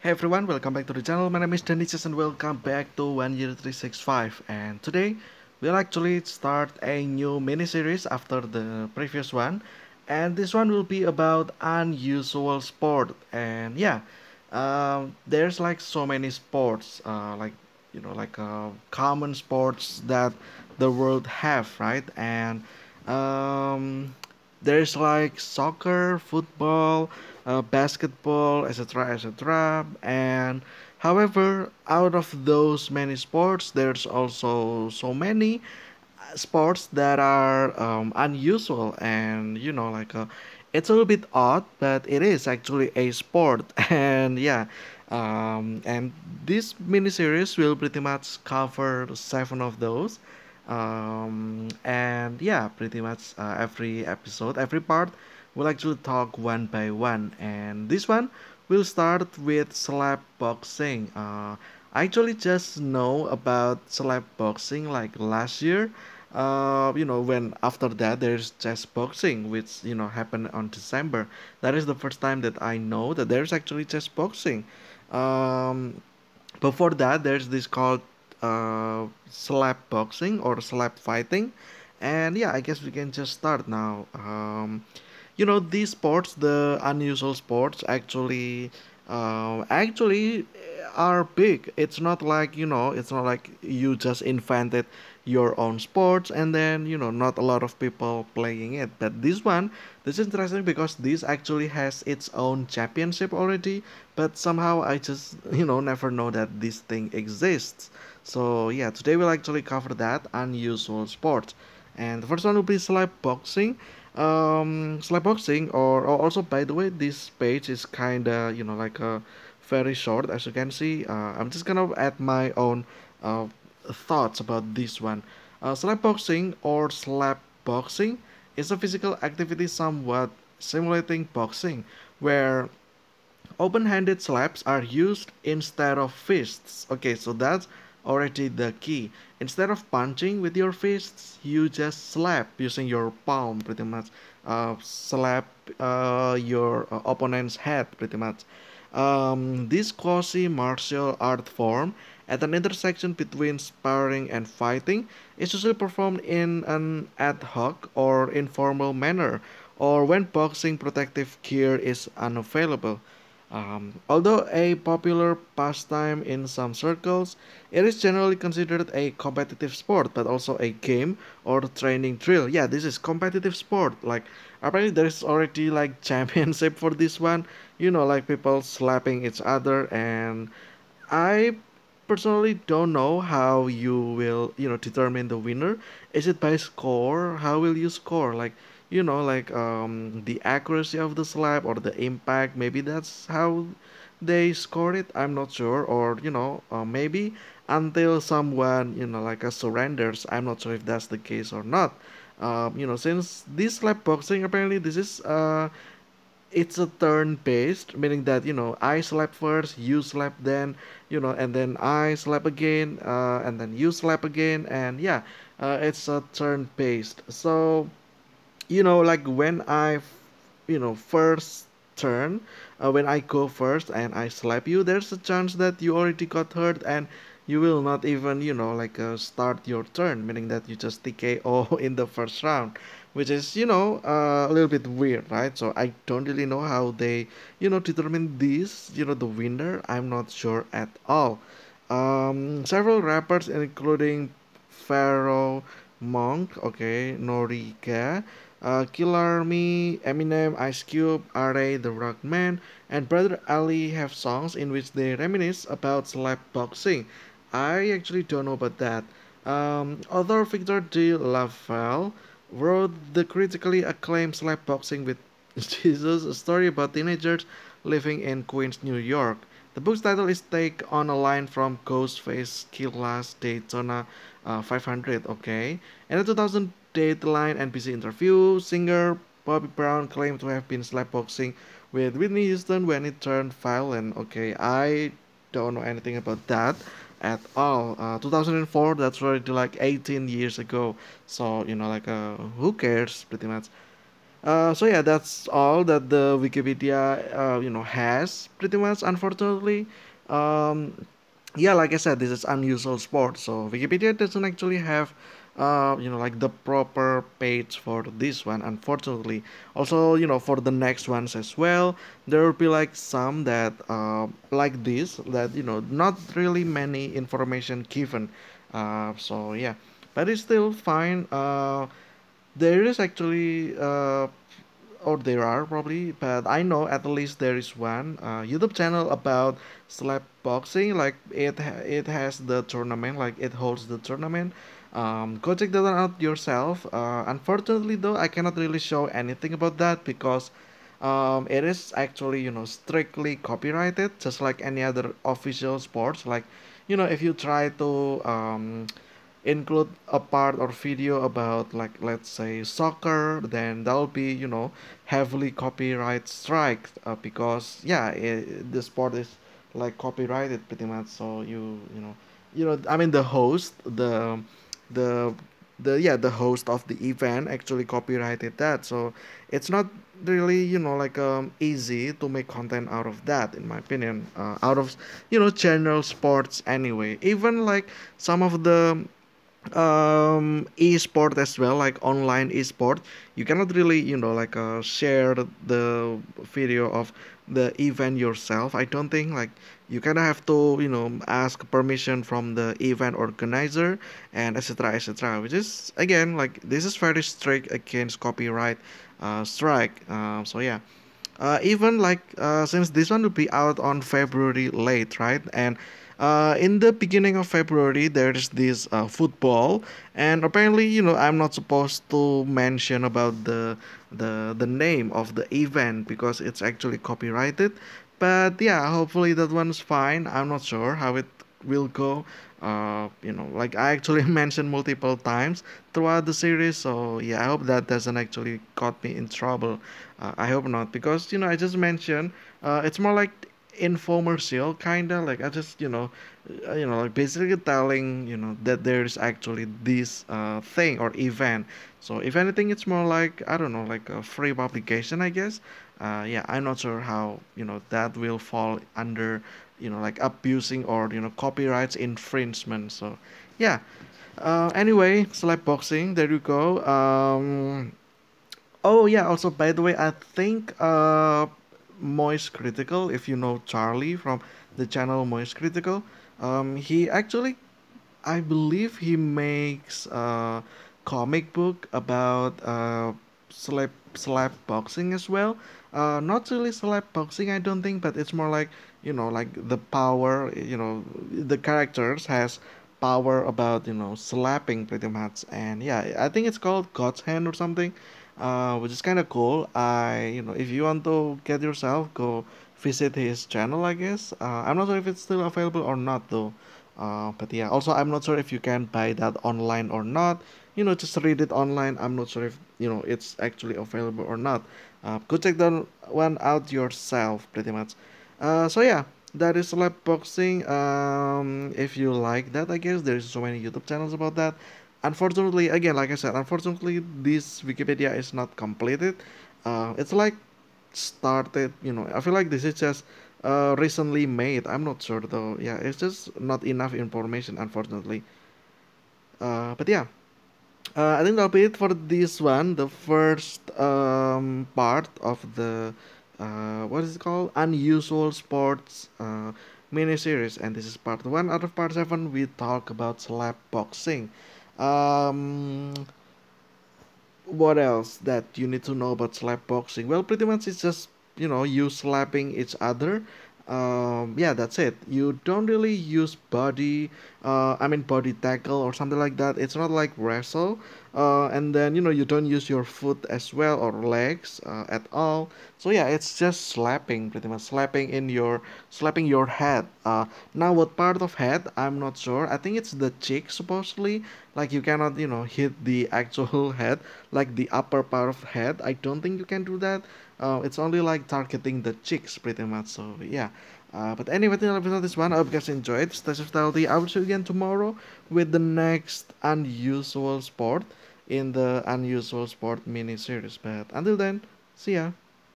Hey everyone, welcome back to the channel. My name is Dennis and welcome back to 10365. And today we'll actually start a new mini series after the previous one. And this one will be about unusual sport. And yeah, there's like so many sports, common sports that the world have, right? And um, there's like soccer, football, basketball, etc., etc. And however, out of those many sports, there's also so many sports that are unusual and it's a little bit odd, but it is actually a sport. And yeah, and this mini series will pretty much cover seven of those. And yeah, pretty much every episode, every part we'll actually talk one by one. And this one we'll start with slap boxing. I actually just know about slap boxing like last year. When after that there's chess boxing, which happened on December. That is the first time that I know that there's actually chess boxing. Um, Before that, there's this called slap boxing or slap fighting, and yeah, I guess we can just start now. These sports, the unusual sports, actually are big. It's not like you just invented your own sports and then not a lot of people playing it. But this is interesting because this actually has its own championship already. But somehow I just never know that this thing exists. So yeah, today we'll actually cover that unusual sport. And the first one will be slap boxing. Slap boxing, or also, by the way, this page is kinda very short, as you can see. I'm just gonna add my own uh, thoughts about this one. Slap boxing or slap boxing is a physical activity somewhat simulating boxing, where open-handed slaps are used instead of fists. Okay, so that's already the key. Instead of punching with your fists, you just slap using your palm, pretty much. Slap your opponent's head, pretty much. This quasi martial art form, at an intersection between sparring and fighting, is usually performed in an ad hoc or informal manner, or when boxing protective gear is unavailable. Although a popular pastime in some circles, it is generally considered a competitive sport, but also a game or training drill. Yeah, this is competitive sport. Like apparently there's already like championship for this one. Like people slapping each other, and I personally don't know how you will, determine the winner. Is it by score? How will you score? Like, the accuracy of the slap or the impact. Maybe that's how they score it. I'm not sure. Or, maybe until someone, surrenders. I'm not sure if that's the case or not. Since this slap boxing, apparently this is it's a turn based, meaning that I slap first, you slap then, and then I slap again, and then you slap again, and yeah, it's a turn based. So like when first turn, when I go first and I slap you, there's a chance that you already got hurt and you will not even start your turn, meaning that you just TKO in the first round, which is a little bit weird, right? So I don't really know how they determine this, the winner. I'm not sure at all. Several rappers including Pharaoh Monk, okay, Noriga, Killer Me, Eminem, Ice Cube, R.A. The Rockman, and Brother Ali have songs in which they reminisce about slap boxing. I actually don't know about that. Author Victor D. LaValle wrote the critically acclaimed slap boxing with Jesus, a story about teenagers living in Queens, New York. The book's title is take on a line from Ghostface Killer's Daytona 500, okay? In a 2000 Dateline NBC interview, singer Bobby Brown claimed to have been slapboxing with Whitney Houston when it turned violent. Okay, I don't know anything about that at all. 2004, that's already like 18 years ago. So, who cares, pretty much. So yeah, that's all that the Wikipedia has pretty much. Unfortunately, um, yeah, like I said, this is unusual sport, so Wikipedia doesn't actually have like the proper page for this one, unfortunately. Also, for the next ones as well, there will be like some that like this, that not really many information given. So yeah, but it's still fine. There is actually or there are probably, but I know at least there is one YouTube channel about slap boxing. Like it has the tournament, like it holds the tournament. Go check that one out yourself. Unfortunately, though, I cannot really show anything about that because it is actually strictly copyrighted, just like any other official sports. Like if you try to include a part or video about, like, let's say soccer, then that'll be heavily copyright strike, because yeah, the sport is like copyrighted pretty much. So I mean the host, the the host of the event actually copyrighted that. So it's not really like easy to make content out of that, in my opinion, out of general sports anyway. Even like some of the e-sport as well, like online e-sport, you cannot really like share the video of the event yourself. I don't think, like, you kind of have to ask permission from the event organizer, and etc etc, which is again, like, this is very strict against copyright strike. So yeah, even like since this one will be out on February late, right? And in the beginning of February, there's this football, and apparently, I'm not supposed to mention about the name of the event because it's actually copyrighted. But yeah, hopefully that one's fine. I'm not sure how it will go. Like I actually mentioned multiple times throughout the series, so yeah, I hope that doesn't actually got me in trouble. I hope not, because I just mentioned it's more like infomercial kind of, like I just like basically telling that there's actually this thing or event. So if anything, it's more like, I don't know, like a free publication, I guess. Yeah, I'm not sure how that will fall under like abusing or copyrights infringement. So yeah. Anyway, slap boxing, there you go. Oh yeah, also by the way, I think Moist Critical, if you know Charlie from the channel Moist Critical, he actually, I believe he makes a comic book about slap boxing as well. Not really slap boxing, I don't think, but it's more like like the power. The characters has power about slapping pretty much, and yeah, I think it's called God's Hand or something, which is kind of cool. If you want to get yourself, go visit his channel, I guess. I'm not sure if it's still available or not though. But yeah, also I'm not sure if you can buy that online or not. Just read it online. I'm not sure if it's actually available or not. Go check that one out yourself, pretty much. So yeah, that is slap boxing. If you like that, I guess there's so many YouTube channels about that. Unfortunately, again, like I said, unfortunately, this Wikipedia is not completed. It's like started. I feel like this is just recently made. I'm not sure though. Yeah, it's just not enough information, unfortunately. But yeah, I think that'll be it for this one. The first part of the what is it called? Unusual sports mini series, and this is part one. Out of part seven, we talk about slap boxing. Um, what else that you need to know about slap boxing? Well, pretty much it's just you slapping each other. Yeah, that's it. You don't really use body tackle or something like that. It's not like wrestle. And then you don't use your foot as well or legs at all. So yeah, it's just slapping, pretty much slapping your head. Now what part of head? I'm not sure. I think it's the cheek supposedly. Like you cannot hit the actual head, like the upper part of head. I don't think you can do that. It's only like targeting the cheeks pretty much. So yeah. But anyway, that's the episode of this one. I hope you guys enjoyed. Stay safe, healthy. I will see you again tomorrow with the next unusual sport. in the Unusual Sport mini series. But until then, see ya.